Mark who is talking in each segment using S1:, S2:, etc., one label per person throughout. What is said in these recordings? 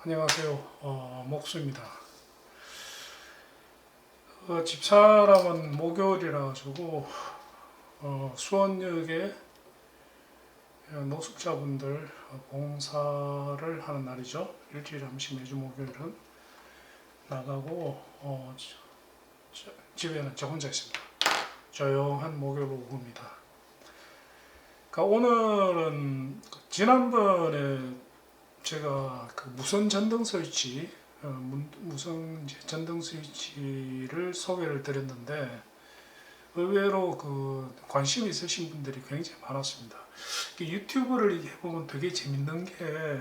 S1: 안녕하세요. 목수입니다. 집사람은 목요일이라 가지고 수원역에 노숙자분들 봉사를 하는 날이죠. 일주일에 한 번씩 매주 목요일은 나가고 집에는 저 혼자 있습니다. 조용한 목요일 오후입니다. 그러니까 오늘은 지난번에 제가 그 무선 전등 스위치, 무선 전등 스위치를 소개를 드렸는데 의외로 그 관심 있으신 분들이 굉장히 많았습니다. 유튜브를 해보면 되게 재밌는 게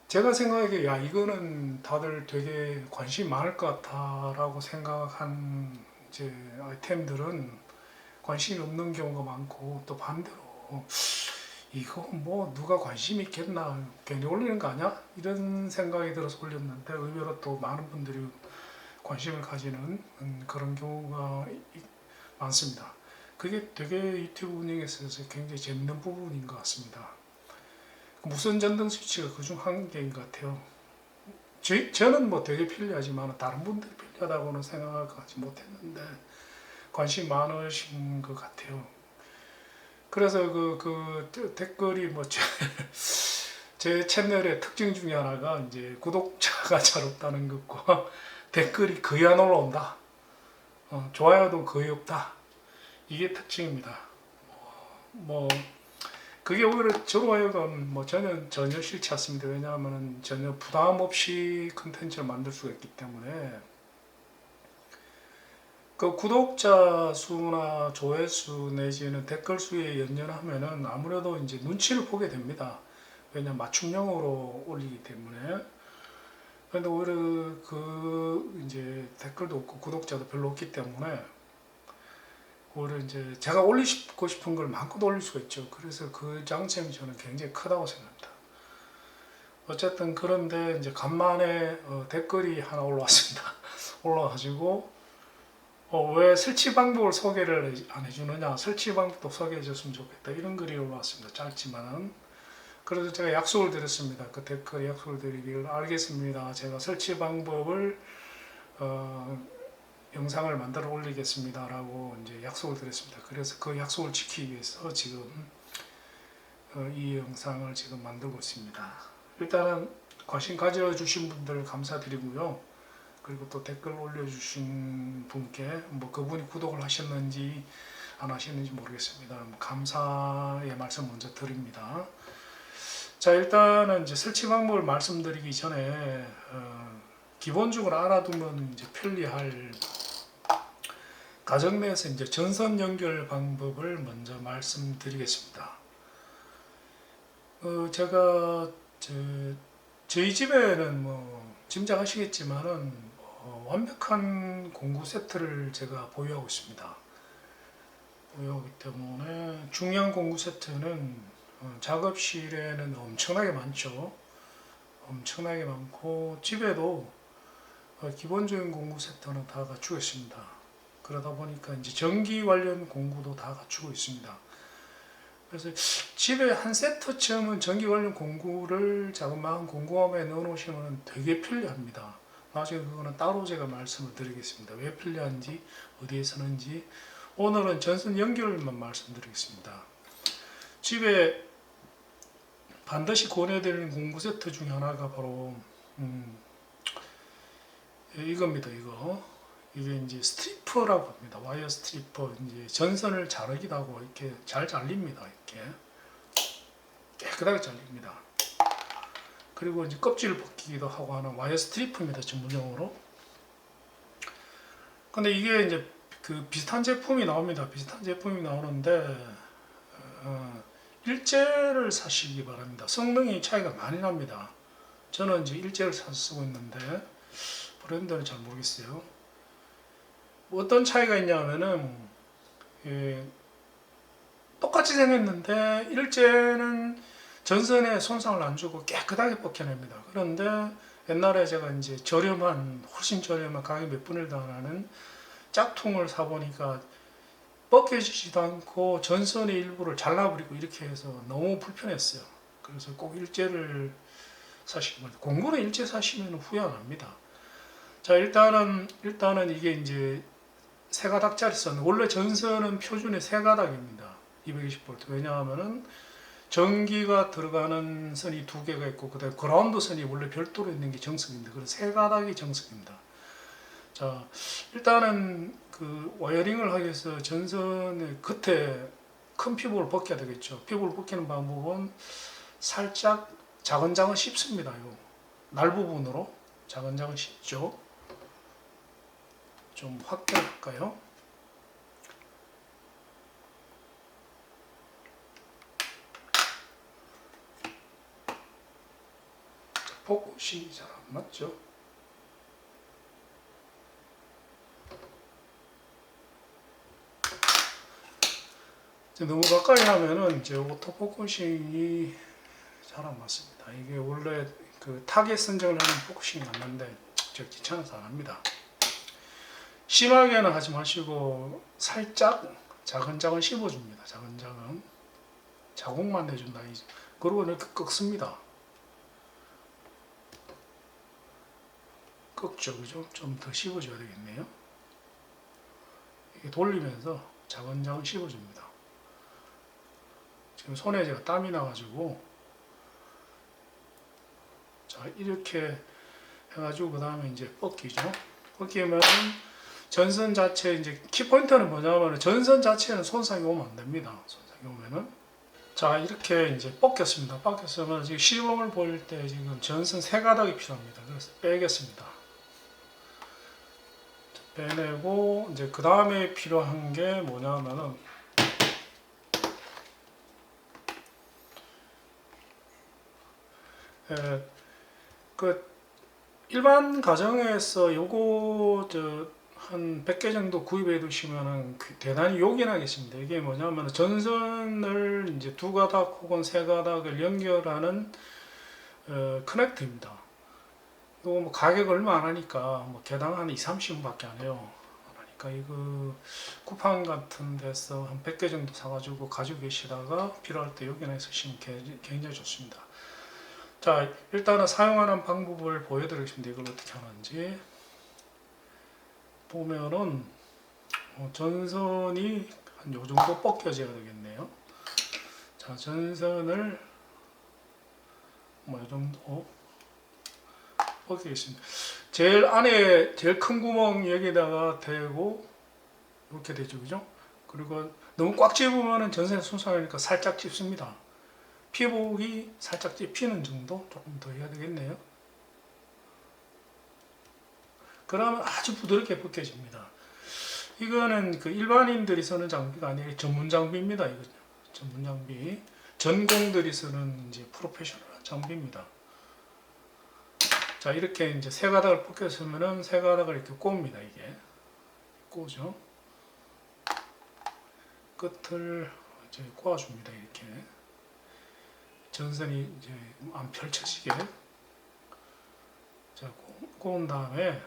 S1: 제가 생각하기에 야 이거는 다들 되게 관심이 많을 것 같다라고 생각한 이제 아이템들은 관심이 없는 경우가 많고 또 반대로 이거 뭐 누가 관심 있겠나 괜히 올리는 거 아니야? 이런 생각이 들어서 올렸는데 의외로 또 많은 분들이 관심을 가지는 그런 경우가 많습니다. 그게 되게 유튜브 운영에 있어서 굉장히 재밌는 부분인 것 같습니다. 무선 전등 스위치가 그중 한 개인 것 같아요. 저는 뭐 되게 편리하지만 다른 분들이 편리하다고는 생각하지 못했는데 관심 많으신 것 같아요. 그래서 댓글이 뭐 제 채널의 특징 중에 하나가 이제 구독자가 잘 없다는 것과 댓글이 거의 안 올라온다. 좋아요도 거의 없다. 이게 특징입니다. 뭐 그게 오히려 저로 하여금 뭐 전혀 싫지 않습니다. 왜냐하면 전혀 부담 없이 컨텐츠를 만들 수가 있기 때문에 그 구독자 수나 조회수 내지는 댓글 수에 연연하면은 아무래도 이제 눈치를 보게 됩니다. 왜냐 맞춤형으로 올리기 때문에. 그런데 오히려 그 이제 댓글도 없고 구독자도 별로 없기 때문에 오히려 이제 제가 올리고 싶은 걸 마음껏 올릴 수가 있죠. 그래서 그 장점이 저는 굉장히 크다고 생각합니다. 어쨌든 그런데 이제 간만에 댓글이 하나 올라왔습니다. 올라와가지고 왜 설치 방법을 소개를 안 해주느냐, 설치 방법도 소개해 줬으면 좋겠다, 이런 글이 올라왔습니다. 짧지만은. 그래서 제가 약속을 드렸습니다. 그 댓글에 약속을 드리기를 알겠습니다. 제가 설치 방법을 영상을 만들어 올리겠습니다 라고 이제 약속을 드렸습니다. 그래서 그 약속을 지키기 위해서 지금 이 영상을 지금 만들고 있습니다. 일단은 관심 가져주신 분들 감사드리고요. 그리고 또 댓글 올려주신 분께 뭐 그분이 구독을 하셨는지 안 하셨는지 모르겠습니다. 감사의 말씀 먼저 드립니다. 자, 일단은 이제 설치 방법을 말씀드리기 전에 기본적으로 알아두면 이제 편리할 가정 내에서 이제 전선 연결 방법을 먼저 말씀드리겠습니다. 제가 저희 집에는 뭐 짐작하시겠지만은 완벽한 공구 세트를 제가 보유하고 있습니다. 보유하기 때문에 중요한 공구 세트는 작업실에는 엄청나게 많죠. 엄청나게 많고 집에도 기본적인 공구 세트는 다 갖추고 있습니다. 그러다 보니까 이제 전기 관련 공구도 다 갖추고 있습니다. 그래서 집에 한 세트쯤은 전기 관련 공구를 자그마한 공구함에 넣어 놓으시면 되게 편리합니다. 나중에 그거는 따로 제가 말씀을 드리겠습니다. 왜 편리한지, 어디에 쓰는지. 오늘은 전선 연결만 말씀드리겠습니다. 집에 반드시 권해드리는 공구 세트 중에 하나가 바로 이겁니다. 이게 이제 스트리퍼라고 합니다. 와이어 스트리퍼. 이제 전선을 자르기도 하고 이렇게 잘 잘립니다. 이렇게 깨끗하게 잘립니다. 그리고 이제 껍질을 벗기기도 하고 하는 와이어 스트리퍼입니다. 전문용어로. 근데 이게 이제 그 비슷한 제품이 나옵니다. 비슷한 제품이 나오는데 일제를 사시기 바랍니다. 성능이 차이가 많이 납니다. 저는 이제 일제를 사서 쓰고 있는데 브랜드는 잘 모르겠어요. 어떤 차이가 있냐면은 똑같이 생겼는데 일제는 전선에 손상을 안 주고 깨끗하게 벗겨냅니다. 그런데 옛날에 제가 이제 훨씬 저렴한 가격 몇 분의 1도 안 하는 짝퉁을 사보니까 벗겨지지도 않고 전선의 일부를 잘라버리고 이렇게 해서 너무 불편했어요. 그래서 꼭 일제를 사시면 공구는 일제 사시면 후회 안 합니다. 자, 일단은 이게 이제 세 가닥짜리 선, 원래 전선은 표준의 세 가닥입니다. 220V. 왜냐하면은 전기가 들어가는 선이 두 개가 있고, 그다음에 그라운드 선이 원래 별도로 있는 게 정석입니다. 그래서 세 가닥이 정석입니다. 자, 일단은 그 와이어링을 하기 위해서 전선의 끝에 큰 피복을 벗겨야 되겠죠. 피복을 벗기는 방법은 살짝 자근자근 씹습니다. 요 날 부분으로 자근자근 씹죠. 좀 확대를 할까요? 포커싱이 잘 안 맞죠? 너무 가까이 하면은 이제 오토 포커싱이 잘 안 맞습니다. 이게 원래 그 타겟 선정을 하는 포커싱이 맞는데 저 귀찮아서 안 합니다. 심하게는 하지 마시고 살짝 자근자근 씹어줍니다. 자근자근 자국만 내준다. 그리고 이렇게 꺾습니다. 꺾죠, 그죠? 좀 더 씹어줘야 되겠네요. 이렇게 돌리면서 자근자근 씹어줍니다. 지금 손에 제가 땀이 나가지고, 자, 이렇게 해가지고 그 다음에 이제 뻗기죠. 뻗기면 전선 자체 이제 키포인트는 뭐냐면 전선 자체는 손상이 오면 안 됩니다. 손상이 오면은, 자, 이렇게 이제 뻗겼습니다. 뻗겼으면 지금 시범을 보일 때 지금 전선 세 가닥이 필요합니다. 그래서 빼겠습니다. 빼내고 이제 그 다음에 필요한 게 뭐냐면은 그 일반 가정에서 요거 한 100개 정도 구입해 두시면은 대단히 요긴하겠습니다. 이게 뭐냐면 전선을 이제 두 가닥 혹은 세 가닥을 연결하는 커넥터입니다. 이거 뭐 가격 얼마 안 하니까 뭐 개당 한 2, 30원 밖에 안 해요. 그러니까 이거 쿠팡 같은 데서 한 100개 정도 사가지고 가지고 계시다가 필요할 때 여기나 쓰시면 굉장히 좋습니다. 자, 일단은 사용하는 방법을 보여드리겠습니다. 이걸 어떻게 하는지 보면은 전선이 한 요 정도 벗겨져야 되겠네요. 자, 전선을 뭐 이 정도 벗기겠습니다. 제일 안에 제일 큰 구멍 여기다가 대고 이렇게 되죠, 그죠? 그리고 너무 꽉 집으면 전선이 손상하니까 살짝 찝습니다. 피복이 살짝 찝히는 정도 조금 더 해야 되겠네요. 그러면 아주 부드럽게 벗겨집니다. 이거는 그 일반인들이 쓰는 장비가 아니라 전문 장비입니다. 이거 전문 장비, 전공들이 쓰는 이제 프로페셔널 장비입니다. 자, 이렇게 이제 세 가닥을 벗겼으면은 세 가닥을 이렇게 꼽습니다. 이게 꽂죠. 끝을 이제 꽂아줍니다. 이렇게 전선이 이제 안 펼쳐지게. 자, 꽂은 다음에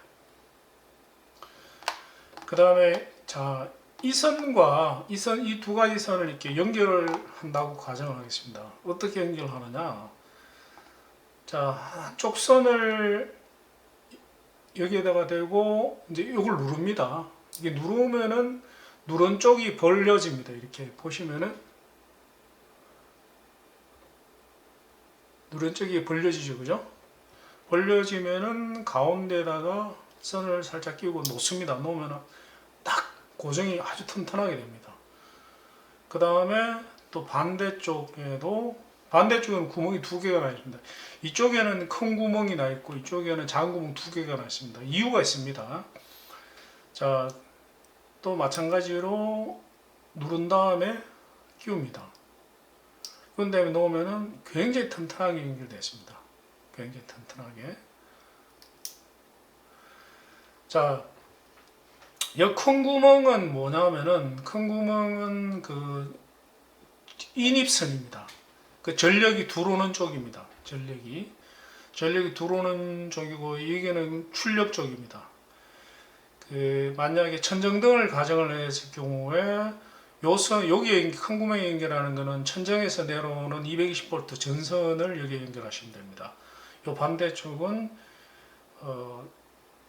S1: 그 다음에 자, 이 선과 이 두 가지 선을 이렇게 연결을 한다고 가정을 하겠습니다. 어떻게 연결하느냐? 자, 한쪽 선을 여기에다가 대고 이제 이걸 누릅니다. 이게 누르면은 누른 쪽이 벌려집니다. 이렇게 보시면은 누른 쪽이 벌려지죠, 그죠? 벌려지면은 가운데다가 선을 살짝 끼우고 놓습니다. 놓으면은 딱 고정이 아주 튼튼하게 됩니다. 그 다음에 또 반대쪽에는 구멍이 두 개가 나 있습니다. 이쪽에는 큰 구멍이 나 있고 이쪽에는 작은 구멍 두 개가 나 있습니다. 이유가 있습니다. 자, 또 마찬가지로 누른 다음에 끼웁니다. 그런 다음에 놓으면은 굉장히 튼튼하게 연결되어 있습니다. 굉장히 튼튼하게. 자, 이 큰 구멍은 뭐냐면은 큰 구멍은 그 인입선입니다. 그 전력이 들어오는 쪽입니다. 전력이 들어오는 쪽이고 여기는 출력 쪽입니다. 그 만약에 천정등을 가정을 했을 경우에 여기에 큰 구멍에 연결하는 것은 천정에서 내려오는 220V 전선을 여기에 연결하시면 됩니다. 요 반대쪽은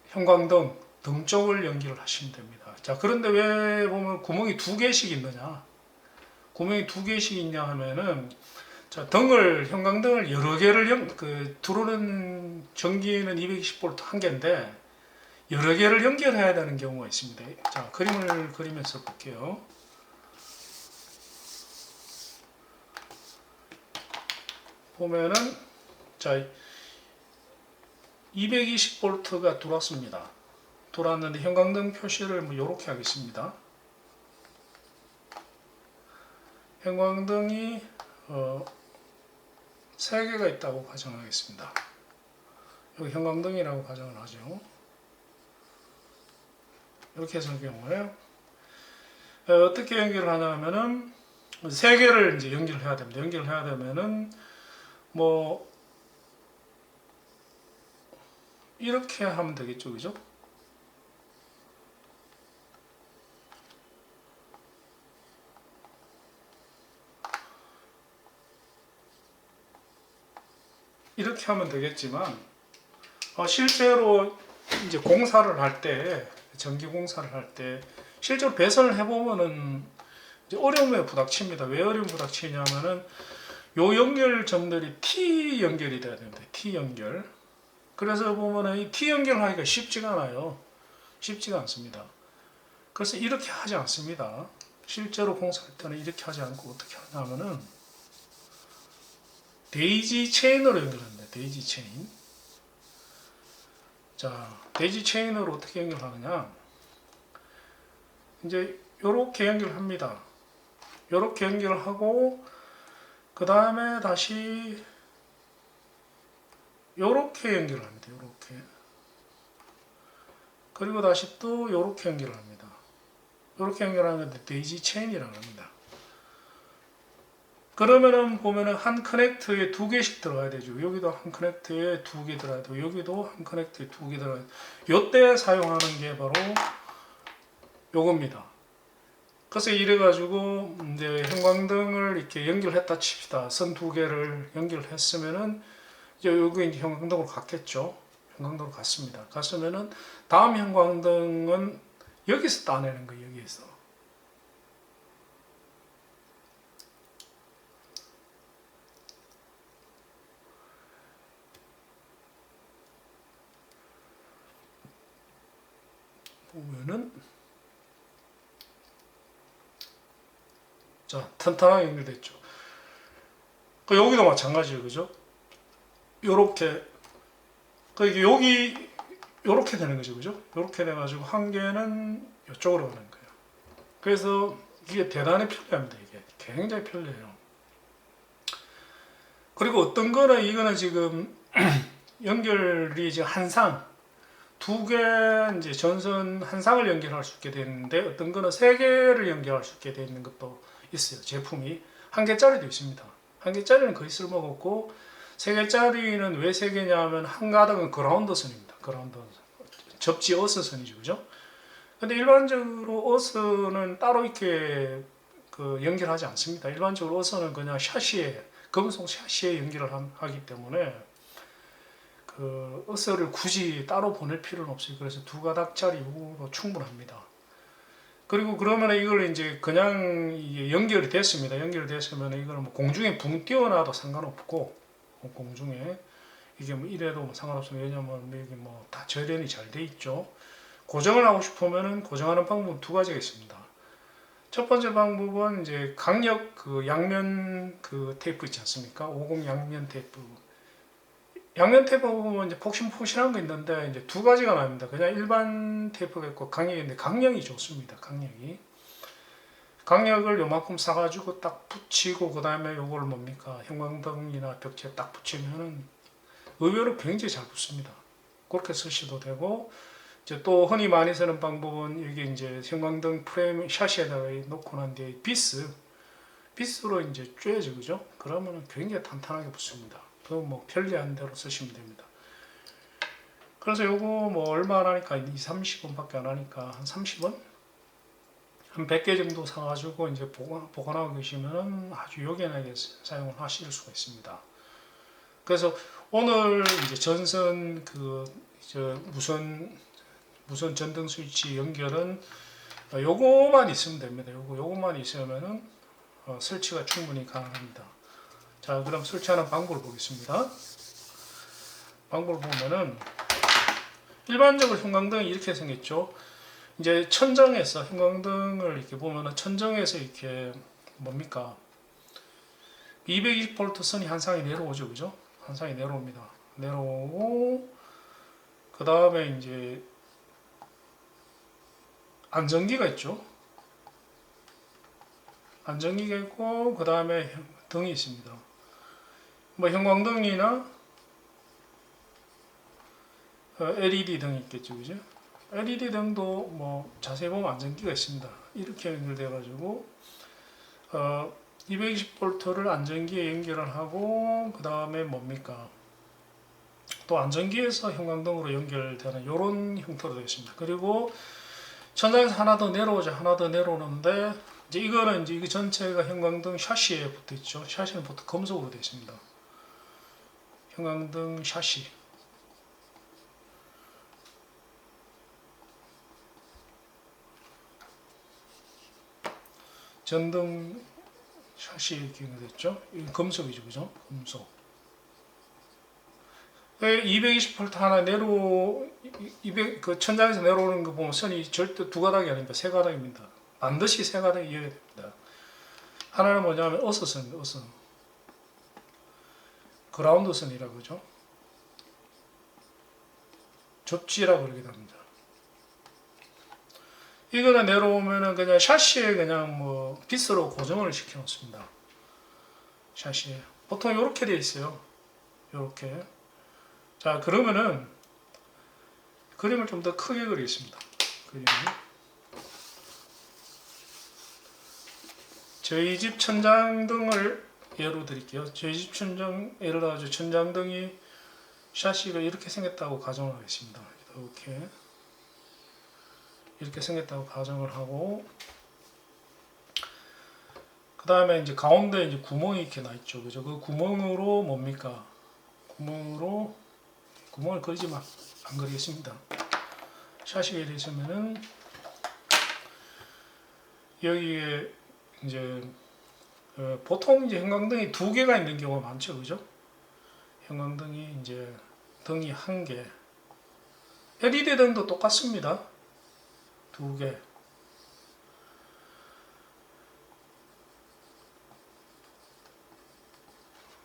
S1: 형광등 등 쪽을 연기를 하시면 됩니다. 자, 그런데 왜 보면 구멍이 두 개씩 있느냐? 구멍이 두 개씩 있냐 하면은, 자, 형광등을 여러 개를 들어오는 전기는 220V 한 개인데 여러 개를 연결해야 되는 경우가 있습니다. 자, 그림을 그리면서 볼게요. 보면은, 자, 220V가 들어왔습니다. 들어왔는데 형광등 표시를 뭐 이렇게 하겠습니다. 형광등이 3개가 있다고 가정하겠습니다. 여기 형광등이라고 가정을 하죠. 이렇게 해서 경우에 어떻게 연결을 하냐면은 3개를 이제 연결을 해야 됩니다. 연결을 해야 되면은 뭐 이렇게 하면 되겠죠, 그죠? 이렇게 하면 되겠지만 실제로 이제 공사를 할 때, 전기 공사를 할 때 실제로 배선을 해보면은 이제 어려움에 부닥칩니다. 왜 어려움에 부닥치냐면은 요 연결점들이 T 연결이 돼야 됩니다. T 연결. 그래서 보면은 이 T 연결하기가 쉽지가 않아요. 쉽지가 않습니다. 그래서 이렇게 하지 않습니다. 실제로 공사할 때는 이렇게 하지 않고 어떻게 하냐면은 데이지 체인으로 연결합니다. 데이지 체인. 자, 데이지 체인으로 어떻게 연결하느냐? 이제 요렇게 연결합니다. 요렇게 연결하고 그 다음에 다시 요렇게 연결합니다. 요렇게. 그리고 다시 또 요렇게 연결합니다. 요렇게 연결하는 게 데이지 체인이라고 합니다. 그러면은 보면은 한 커넥터에 2개씩 들어가야 되죠. 여기도 한 커넥터에 2개 들어가야 되고 여기도 한 커넥터에 2개 들어가야 되고 요때 사용하는 게 바로 요겁니다. 그래서 이래가지고 이제 형광등을 이렇게 연결했다 칩시다. 선 2개를 연결했으면은 이제 여기 이제 형광등으로 갔겠죠. 형광등으로 갔습니다. 갔으면은 다음 형광등은 여기서 따내는 거예요. 여기에서. 보면은 자, 탄탄하게 연결됐죠. 여기도 마찬가지예요. 그죠? 요렇게 여기 요렇게 되는 거죠. 그죠? 요렇게 돼 가지고 한 개는 이쪽으로 가는 거예요. 그래서 이게 대단히 편리합니다. 이게 굉장히 편리해요. 그리고 어떤 거는 이거는 지금 연결이 이제 한 상, 2개 이제 전선 한 상을 연결할 수 있게 되는데 어떤 거는 3개를 연결할 수 있게 되는 것도 있어요. 제품이 1개짜리도 있습니다. 1개짜리는 거의 쓸모가 없고 3개짜리는 왜 3개냐 하면 한 가닥은 그라운드 선입니다. 그라운드 접지 어스 선이죠. 그죠? 근데 일반적으로 어스는 따로 이렇게 연결하지 않습니다. 일반적으로 어스는 그냥 샤시에 금속 샤시에 연결을 하기 때문에 어스를 굳이 따로 보낼 필요는 없어요. 그래서 2가닥짜리로 충분합니다. 그리고 그러면 이걸 이제 그냥 연결이 됐습니다. 연결이 됐으면 이걸 뭐 공중에 붕 띄워놔도 상관없고, 공중에 이게 뭐 이래도 뭐 상관없어요. 왜냐면 여기 뭐 다 절연이 잘 돼 있죠. 고정을 하고 싶으면은 고정하는 방법은 2가지가 있습니다. 첫 번째 방법은 이제 강력 양면 테이프 있지 않습니까? 50 양면 테이프. 양면 테이프 보면 이제 폭신폭신한 거 있는데 이제 2가지가 나옵니다. 그냥 일반 테이프가 있고 강력인데 강력이 좋습니다. 강력을 요만큼 사가지고 딱 붙이고 그 다음에 요걸 뭡니까? 형광등이나 벽지에 딱 붙이면은 의외로 굉장히 잘 붙습니다. 그렇게 쓰셔도 되고 이제 또 흔히 많이 쓰는 방법은 여기 이제 형광등 프레임 샤시에다가 놓고 난 뒤에 비스로 이제 쬐죠, 그죠? 그러면은 굉장히 탄탄하게 붙습니다. 뭐 편리한 대로 쓰시면 됩니다. 그래서 요거 뭐 얼마 안 하니까 20-30원밖에 안 하니까 한 30원? 한 100개 정도 사가지고 이제 보관하고 계시면은 아주 요긴하게 사용을 하실 수가 있습니다. 그래서 오늘 이제 전선 무선 전등 스위치 연결은 요거만 있으면 됩니다. 요거만 있으면은 설치가 충분히 가능합니다. 자, 그럼 설치하는 방법을 보겠습니다. 방법을 보면은 일반적으로 형광등이 이렇게 생겼죠. 이제 천정에서 형광등을 이렇게 보면은 천정에서 이렇게 뭡니까? 220V 선이 한 쌍이 내려오죠, 그죠? 한 쌍이 내려옵니다. 내려오고 그 다음에 이제 안전기가 있죠. 안전기가 있고 그 다음에 등이 있습니다. 뭐 형광등이나 LED 등이 있겠죠, 그죠? LED 등도 뭐 자세히 보면 안전기가 있습니다. 이렇게 연결돼 가지고 220V를 안전기에 연결을 하고 그 다음에 뭡니까? 또 안전기에서 형광등으로 연결되는 이런 형태로 되어 있습니다. 그리고 천장에서 하나 더 내려오자 하나 더 내려오는데 이제 이거는 이제 이거 전체가 형광등 샤시에 붙어 있죠. 샤시는 보통 금속으로 되어 있습니다. 형광등 샤시. 전등 샤시 이렇게 됐죠. 이건 금속이죠, 그죠? 금속. 220V 하나 그 천장에서 내려오는 거 보면 선이 절대 두 가닥이 아닙니다. 세 가닥입니다. 반드시 세 가닥이 이어야 됩니다. 하나는 뭐냐면 어선입니다. 어선. 그라운드 선이라고 그러죠. 접지라고 그러기도 합니다. 이거는 내려오면은 그냥 샤시에 그냥 뭐 빗으로 고정을 시켜 놓습니다. 샤시에. 보통 이렇게 되어 있어요. 이렇게. 자, 그러면은 그림을 좀 더 크게 그리겠습니다. 그림을. 저희 집 천장등을 예로 드릴게요. 저희 집 천장, 예를 들어서 천장등이 샤시가 이렇게 생겼다고 가정을 하겠습니다. 이렇게 생겼다고 가정을 하고, 그 다음에 이제 가운데 이제 구멍이 이렇게 나 있죠. 그죠? 그 구멍으로 뭡니까? 구멍을 그리지만 안 그리겠습니다. 샤시가 이렇게 있으면은 여기에 이제 보통 이제 형광등이 두 개가 있는 경우가 많죠, 그죠? 형광등이 이제 등이 한 개. LED 등도 똑같습니다. 두 개.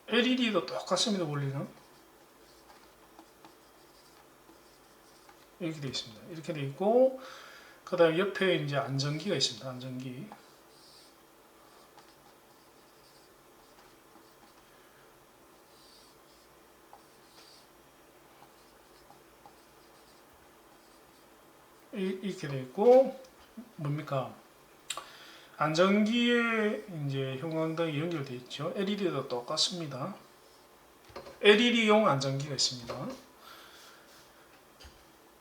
S1: LED도 똑같습니다, 원리는. 이렇게 되어 있습니다. 이렇게 되어 있고, 그 다음에 옆에 이제 안전기가 있습니다. 안전기. 이렇게 되어 있고, 뭡니까? 안전기에 이제 형광등이 연결되어 있죠. LED도 똑같습니다. LED용 안전기가 있습니다.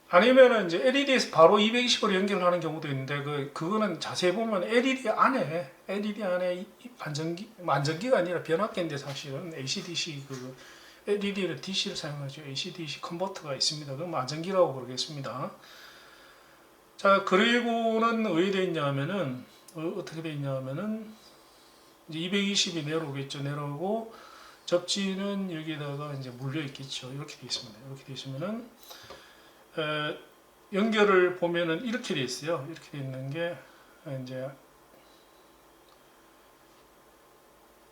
S1: 아니면은 이제 LED에서 바로 220으로 연결하는 경우도 있는데 그거는 자세히 보면 LED 안에 안전기가 아니라 변압기인데 사실은 AC/DC LED를 DC를 사용하죠. AC/DC 컨버터가 있습니다. 그럼 안전기라고 그러겠습니다. 자, 그리고는 어디 돼 있냐면은 어떻게 돼 있냐면은 이제 220이 내려오겠죠. 내려오고 접지는 여기다가 이제 물려 있겠죠. 이렇게 돼 있습니다. 이렇게 돼 있으면은 연결을 보면은 이렇게 돼 있어요. 이렇게 돼 있는 게 이제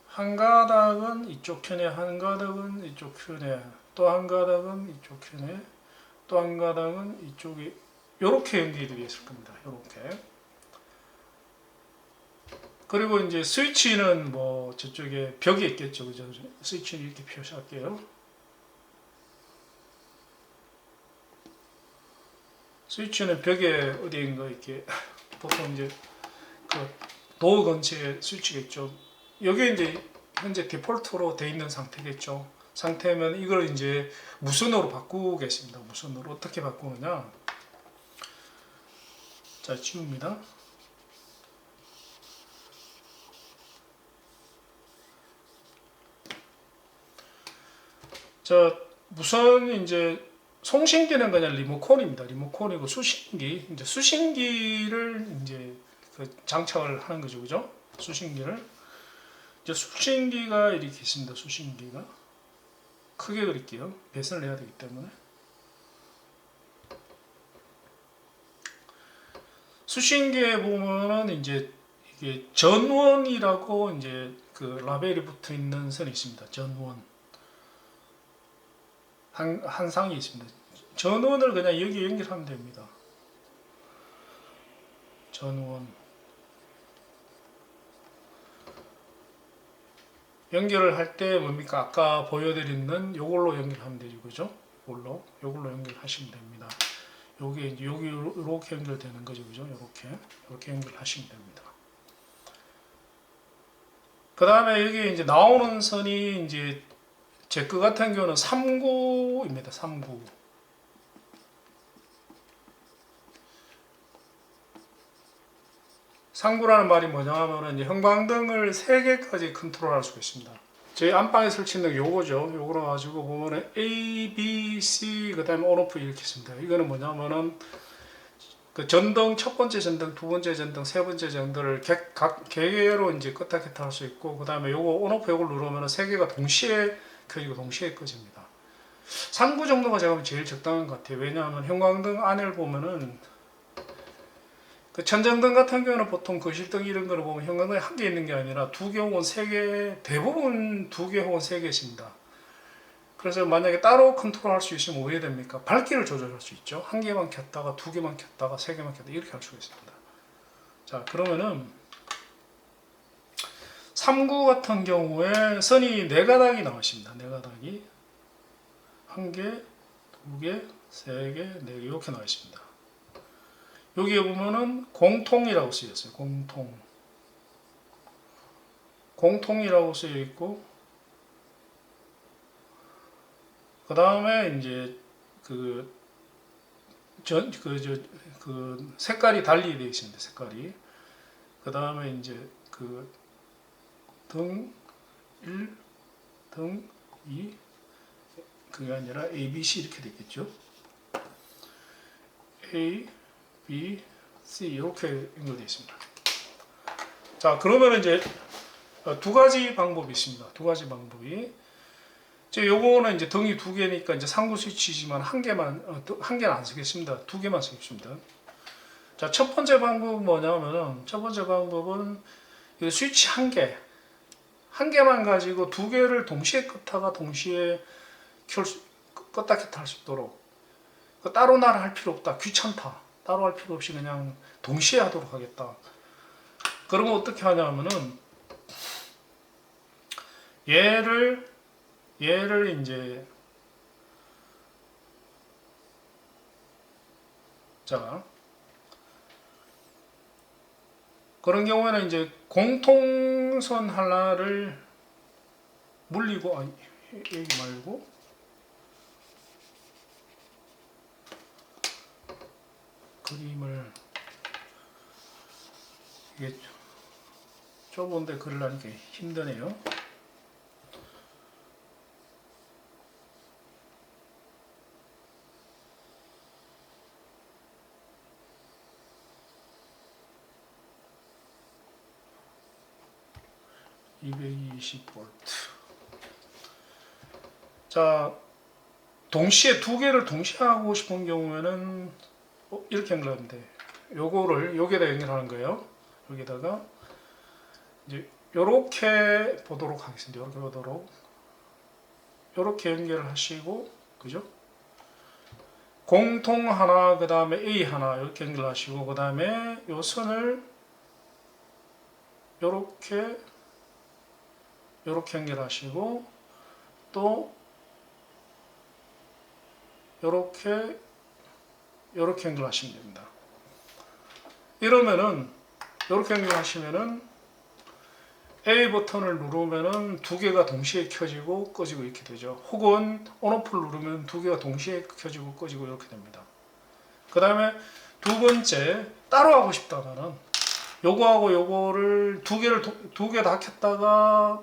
S1: 한 가닥은 이쪽 편에, 한 가닥은 이쪽 편에, 또 한 가닥은 이쪽 편에, 또 한 가닥은 이쪽에 이렇게 연결이 되어 있을 겁니다. 이렇게. 그리고 이제 스위치는 뭐 저쪽에 벽에 있겠죠, 그죠? 스위치를 이렇게 표시할게요. 스위치는 벽에 어디인가 이렇게 보통 이제 그 도어 근처에 스위치가 있죠. 여기 이제 현재 디폴트로 되어 있는 상태겠죠. 상태면 이걸 이제 무선으로 바꾸겠습니다. 무선으로 어떻게 바꾸느냐? 자, 지웁니다. 자, 우선 이제 송신기는 그냥 리모컨입니다. 리모컨이고 수신기, 이제 수신기를 이제 그 장착을 하는 거죠, 그죠? 수신기를 이제 수신기가 이렇게 있습니다. 수신기가 크게 그릴게요. 배선을 해야 되기 때문에. 수신기에 보면은 이제 이게 전원이라고 이제 그 라벨이 붙어 있는 선이 있습니다. 전원. 한 상이 있습니다. 전원을 그냥 여기 연결하면 됩니다. 전원. 연결을 할 때 뭡니까? 아까 보여드리는 요걸로 연결하면 되죠. 그죠? 요걸로 연결하시면 됩니다. 요게 이제 여기 이렇게 연결되는 거죠. 그죠? 요렇게 연결하시면 됩니다. 그 다음에 여기 이제 나오는 선이 이제 제 거 같은 경우는 3구입니다. 3구. 상구라는 말이 뭐냐 하면은 이제 형광등을 3개까지 컨트롤할 수가 있습니다. 저희 안방에 설치는 요거죠. 요거로 가지고 보면은 A, B, C 그 다음에 ON, OFF 이렇게 있습니다. 이거는 뭐냐면은 그 전등, 첫 번째 전등, 두 번째 전등, 세 번째 전등을 각 개개로 이제 껐다 켰다 할 수 있고, 그 다음에 요거 ON, OFF 요걸 누르면은 3개가 동시에 켜지고 동시에 꺼집니다. 3구 정도가 제가 보면 제일 적당한 것 같아요. 왜냐하면 형광등 안을 보면은 그 천장등 같은 경우는 보통 거실등 이런 거를 보면 형광등이 한 개 있는 게 아니라 2개 혹은 3개, 대부분 2개 혹은 3개 있습니다. 그래서 만약에 따로 컨트롤할 수 있으면 왜 됩니까? 밝기를 조절할 수 있죠. 한 개만 켰다가 2개만 켰다가 3개만 켰다가 이렇게 할 수가 있습니다. 자, 그러면은 3구 같은 경우에 선이 4가닥이 나와 있습니다. 4가닥이 1개, 2개, 3개, 4개 이렇게 나와 있습니다. 여기에 보면은 공통이라고 쓰여 있어요. 공통이라고 쓰여 있고, 그 다음에 이제 그 색깔이 달리 되어 있습니다. 색깔이. 그 다음에 이제 그 등 1, 등 2, 그게 아니라 A, B, C 이렇게 되겠죠. A, B, C 이렇게 연결되어 있습니다. 자, 그러면 이제 2가지 방법이 있습니다. 2가지 방법이. 요거는 이제 등이 2개니까 이제 상구 스위치지만 한 개는 안 쓰겠습니다. 2개만 쓰겠습니다. 자, 첫 번째 방법은 뭐냐면은, 첫 번째 방법은 스위치 한 개만 가지고 2개를 동시에 껐다가 동시에 껐다 켰다 할 수 있도록. 따로 나를 할 필요 없다. 귀찮다. 따로 할 필요 없이 그냥 동시에 하도록 하겠다. 그러면 어떻게 하냐면은 얘를 이제 자, 그런 경우에는 이제 공통선 하나를 물리고, 아니 여기 말고 그림을 이게 좁은데 그리려니까 힘드네요. (220V) 자, 동시에 2개를 동시에 하고 싶은 경우에는 이렇게 연결하면 돼. 요거를 여기에다 연결하는 거예요. 여기다가 이제 요렇게 보도록 하겠습니다. 요렇게 연결을 하시고, 그죠? 공통 하나, 그 다음에 A 하나 이렇게 연결하시고, 그 다음에 요 선을 요렇게 연결하시고, 또 요렇게 연결하시면 됩니다. 이러면은 이렇게 연결하시면은 A 버튼을 누르면은 2개가 동시에 켜지고 꺼지고 이렇게 되죠. 혹은 ON/OFF를 누르면 2개가 동시에 켜지고 꺼지고 이렇게 됩니다. 그 다음에 두 번째, 따로 하고 싶다면은 요거하고 요거를 2개 다 켰다가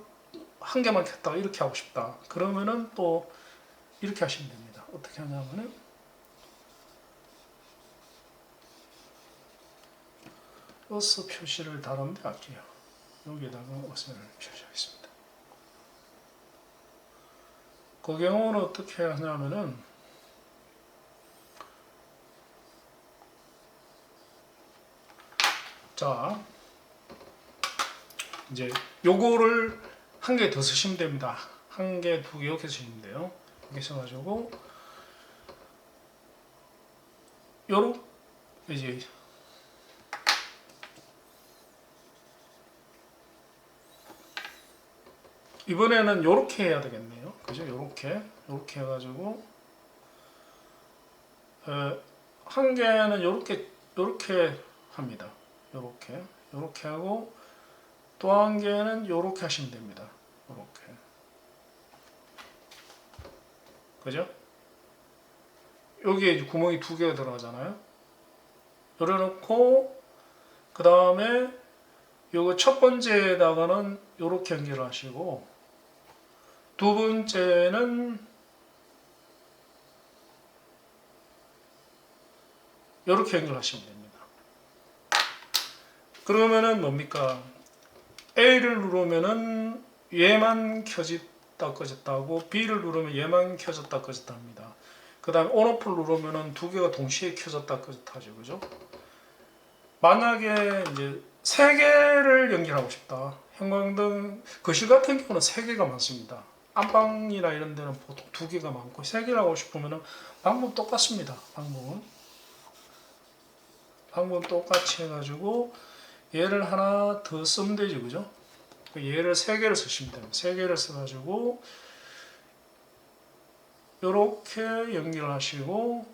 S1: 한 개만 켰다가 이렇게 하고 싶다. 그러면은 또 이렇게 하시면 됩니다. 어떻게 하냐면은 어스 표시를 다른 데 할게요. 여기에다가 어스를 표시하겠습니다. 그 경우는 어떻게 하냐면은 자 이제 요거를 한 개 더 쓰시면 됩니다. 한 개, 두 개 이렇게 쓰시면 돼요. 이렇게 써가지고 요렇게 이제 이번에는 요렇게 해야 되겠네요. 그죠? 요렇게 해가지고 한 개는 요렇게 합니다. 요렇게 하고 또 한 개는 요렇게 하시면 됩니다. 요렇게. 그죠? 여기에 구멍이 두 개가 들어가잖아요. 열어놓고 그 다음에 요거 첫 번째에다가는 요렇게 연결을 하시고 두 번째는 요렇게 연결하시면 됩니다. 그러면은 뭡니까? A를 누르면은 얘만 켜졌다 꺼졌다 하고 B를 누르면 얘만 켜졌다 꺼졌다 합니다. 그 다음에 온오프를 누르면은 두 개가 동시에 켜졌다 꺼졌다 하죠. 그죠? 만약에 이제 세 개를 연결하고 싶다. 형광등 거실 같은 경우는 세 개가 많습니다. 안방이나 이런 데는 보통 두 개가 많고 세 개를 하고 싶으면은 방법 똑같습니다. 방법 똑같이 해가지고 얘를 하나 더 쓰면 되지, 그죠? 얘를 세 개를 쓰시면 됩니다. 세 개를 써가지고 요렇게 연결하시고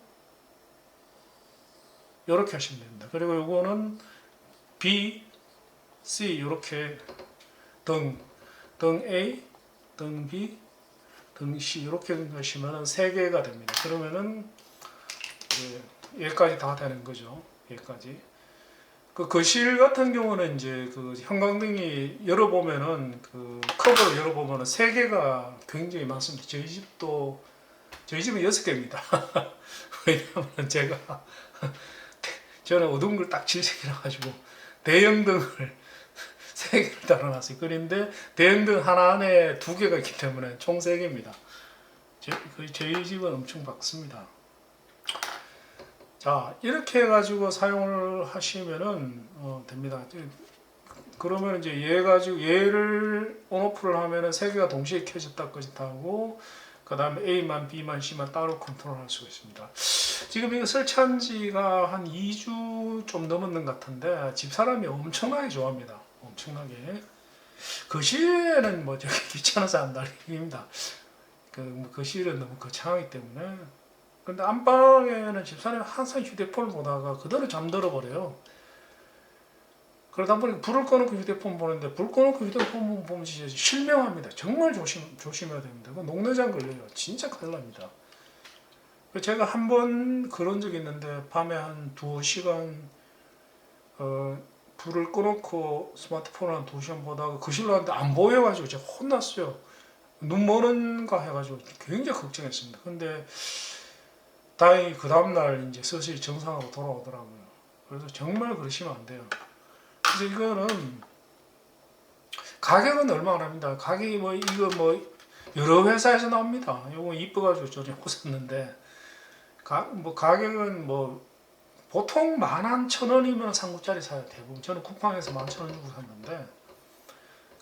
S1: 요렇게 하시면 됩니다. 그리고 요거는 B, C 요렇게 등 A, 등 B, 등 C 이렇게 하시면 세 개가 됩니다. 그러면은 얘까지 다 되는 거죠. 얘까지. 그 거실 같은 경우는 이제 그 형광등이 열어보면은 그 커버를 열어보면은 세 개가 굉장히 많습니다. 저희 집은 6개입니다. 왜냐하면 저는 어두운 걸 딱 질색이라 가지고 대형등을 세 개를 달아놨어요. 그런데 대형등 하나 안에 두 개가 있기 때문에 총 3개입니다. 저희 집은 엄청 밝습니다. 자, 이렇게 해가지고 사용을 하시면은 됩니다. 그러면 이제 얘를 온오프를 하면은 세 개가 동시에 켜졌다 꺼졌다 하고 그 다음에 A만 B만 C만 따로 컨트롤할 수가 있습니다. 지금 이거 설치한 지가 한 2주 좀 넘었는 것 같은데 집사람이 엄청나게 좋아합니다. 엄청나게. 거실에는 뭐 저기 귀찮아서 안 달립니다. 거실은 너무 거창하기 때문에. 근데 안방에는 집사람이 항상 휴대폰을 보다가 그대로 잠들어 버려요. 그러다 보니까 불을 꺼놓고 휴대폰 보는데 불 꺼놓고 휴대폰 보면 진짜 실명합니다. 정말 조심해야 됩니다. 녹내장 걸려요. 진짜 큰일 납니다. 제가 한 번 그런 적이 있는데 밤에 한 2시간 불을 꺼놓고 스마트폰을 한 2시간 보다가 거실로 왔는데 안 보여가지고 제가 혼났어요. 눈 머는가 해가지고 굉장히 걱정했습니다. 근데 다행히 그 다음날 이제 서서히 정상으로 돌아오더라고요. 그래서 정말 그러시면 안 돼요. 그래서 이거는 가격은 얼마 안 합니다. 가격이 이거 여러 회사에서 나옵니다. 이거 이뻐가지고 저번에 샀는데 가격은 보통 11,000원이면 3구짜리 사요. 대부분 저는 쿠팡에서 11,000원 주고 샀는데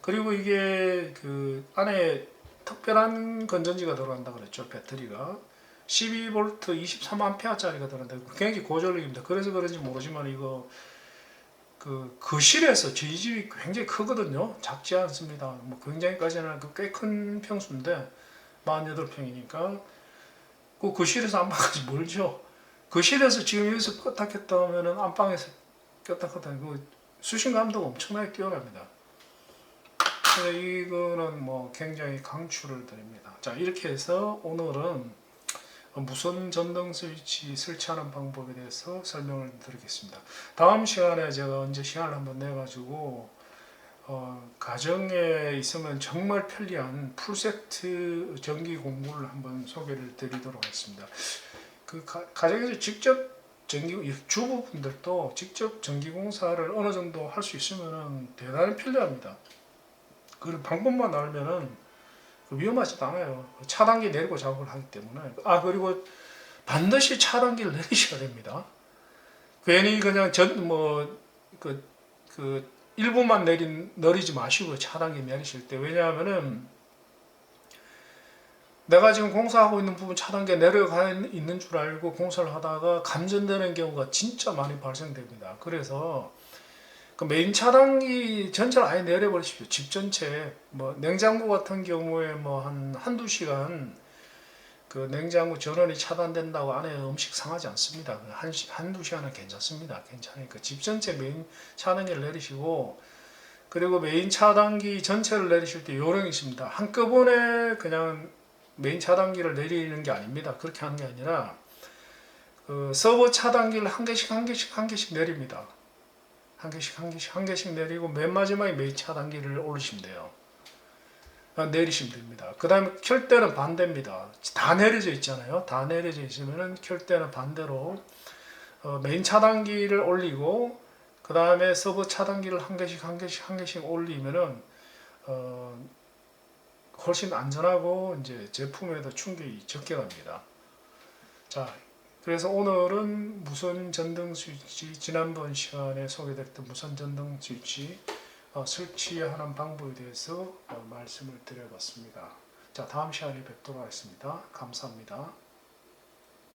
S1: 그리고 이게 그 안에 특별한 건전지가 들어간다 그랬죠. 배터리가 12V 23A짜리가 들어간다. 굉장히 고전력입니다. 그래서 그런지 모르지만 이거 그 거실에서 저희 집이 굉장히 크거든요. 작지 않습니다. 굉장히까지는 꽤 큰 평수인데 48평이니까 그 거실에서 안방까지 멀죠. 거실에서 지금 여기서 껐다 켰다 하면은 안방에서 껐다 켰다 수신감도가 엄청나게 뛰어납니다. 그래서 이거는 굉장히 강추를 드립니다. 자, 이렇게 해서 오늘은 무선 전등 스위치 설치하는 방법에 대해서 설명을 드리겠습니다. 다음 시간에 제가 언제 시간을 한번 내가지고 가정에 있으면 정말 편리한 풀세트 전기 공구를 한번 소개를 드리도록 하겠습니다. 그 가정에서 직접 주부분들도 직접 전기공사를 어느 정도 할 수 있으면 대단히 편리합니다. 그 방법만 알면은 위험하지도 않아요. 차단기 내리고 작업을 하기 때문에. 그리고 반드시 차단기를 내리셔야 됩니다. 괜히 그냥 일부만 내리지 마시고 차단기 내리실 때. 왜냐하면은 내가 지금 공사하고 있는 부분 차단기에 내려가 있는 줄 알고 공사를 하다가 감전되는 경우가 진짜 많이 발생됩니다. 그래서 그 메인 차단기 전체를 아예 내려버리십시오. 집 전체. 뭐 냉장고 같은 경우에 뭐 한두 시간 그 냉장고 전원이 차단된다고 안에 음식 상하지 않습니다. 한두 시간은 괜찮습니다. 괜찮으니까 집 전체 메인 차단기를 내리시고, 그리고 메인 차단기 전체를 내리실 때 요령이 있습니다. 한꺼번에 그냥 메인 차단기를 내리는 게 아닙니다. 그렇게 하는 게 아니라 그 서버 차단기를 한 개씩 내립니다. 한 개씩 내리고 맨 마지막에 메인 차단기를 올리시면 돼요. 내리시면 됩니다. 그 다음에 켤 때는 반대입니다. 다 내려져 있잖아요. 다 내려져 있으면 켤 때는 반대로 메인 차단기를 올리고, 그 다음에 서버 차단기를 한 개씩 올리면은 훨씬 안전하고 이제 제품에도 충격이 적게 갑니다. 자, 그래서 오늘은 무선 전등 스위치, 지난번 시간에 소개됐던 무선 전등 스위치 설치하는 방법에 대해서 말씀을 드려봤습니다. 자, 다음 시간에 뵙도록 하겠습니다. 감사합니다.